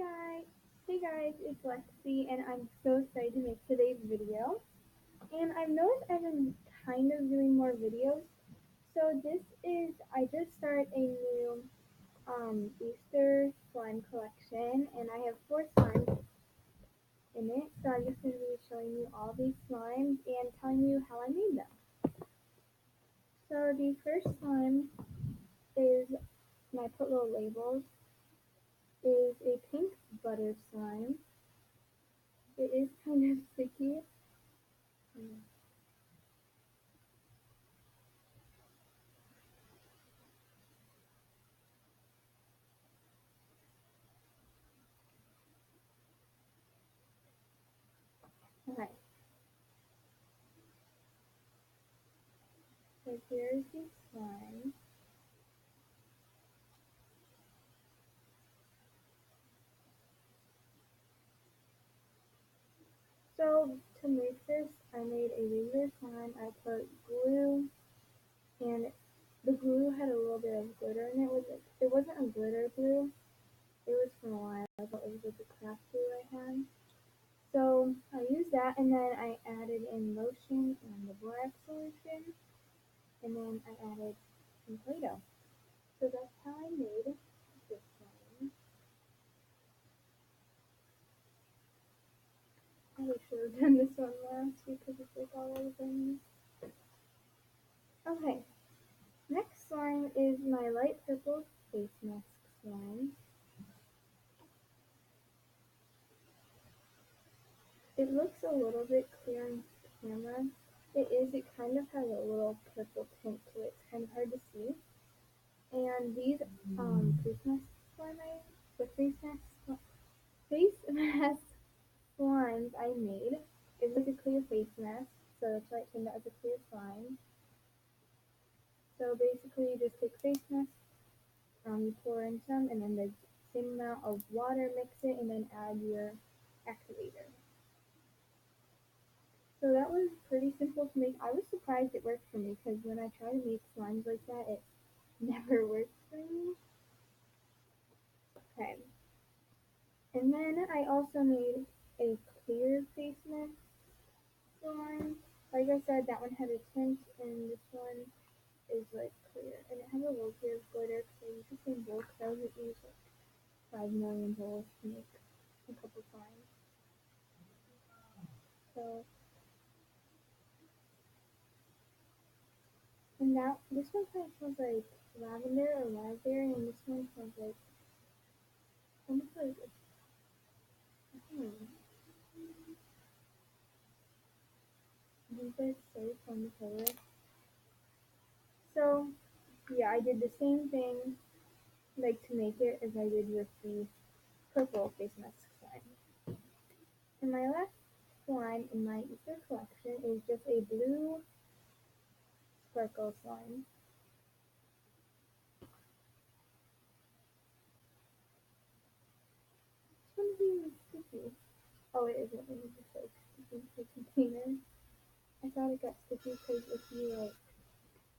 guys. Hey guys, it's Lexi and I'm so excited to make today's video. And I've noticed I've been kind of doing more videos. So I just started a new Easter slime collection and I have 4 slimes in it. So I'm just going to be showing you all these slimes and telling you how I made them. So the first slime is, and I put little labels, is a pink butter slime. It is kind of sticky. Okay, so here's the slime. So to make this, I made a regular slime. I put glue, and the glue had a little bit of glitter in it. It wasn't a glitter glue. It was from a while ago. It was like a craft glue I had. So I used that, and then I added in lotion and the borax solution, and then I added some Play-Doh. So that's how I made this slime. I should have done this one last because it's like all over me. Okay, next slime is my light purple face mask slime. It looks a little bit clear on camera. It kind of has a little purple tint to it. It's kind of hard to see. And these face mask slime face mask slimes I made. It was a clear face mask, so that's why it turned out as a clear slime. So basically you just take face mask, you pour in some, and then the same amount of water, mix it, and then add your activator. So that was pretty simple to make. I was surprised it worked for me because when I try to make slimes like that, it never works for me. Okay. And then I also made a clear face mask slime. Like I said, that one had a tint, and this one is like clear. And it has a little bit of glitter because I used the same bowl because I was use like 5 million bowls to make a couple slimes. So, and this one kind of smells like lavender or raspberry, and this one smells like almost like these are so fun to play with. So yeah, I did the same thing like to make it as I did with the purple face mask slime. And my last slime in my Easter collection is just a blue sparkle slime. This one's even sticky. Oh, it isn't. It is just like sticky to the container. I thought it got sticky because if you like,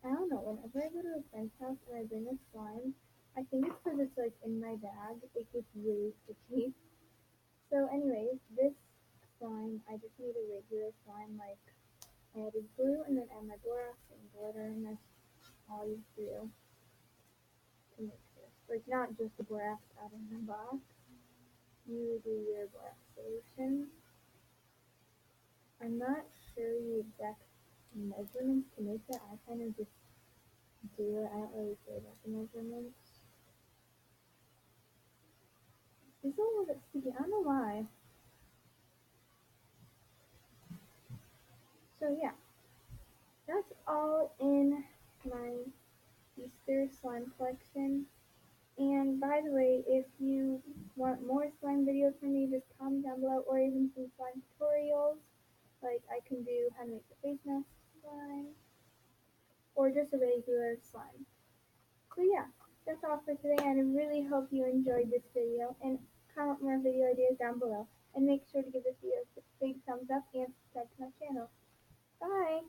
I don't know, whenever I go to a friend's house and I bring a slime, I think it's because it's like in my bag, it gets really sticky. So anyways, this slime, I just made a regular slime, like I added glue and then add my borax and glitter, and that's all you do to make this. Like not just the borax out of the box, you do your borax solution. I'm not sure the exact measurements to make that. I kind of just do it. I don't really care about the measurements. It's a little bit sticky. I don't know why. So yeah, that's all in my Easter slime collection. And by the way, if you want more slime videos from me, just comment down below, or even some slime tutorials. Like I can do how to make the face mask slime, or just a regular slime. So yeah, that's all for today, and I really hope you enjoyed this video, and comment more video ideas down below. And make sure to give this video a big thumbs up and subscribe to my channel. Bye!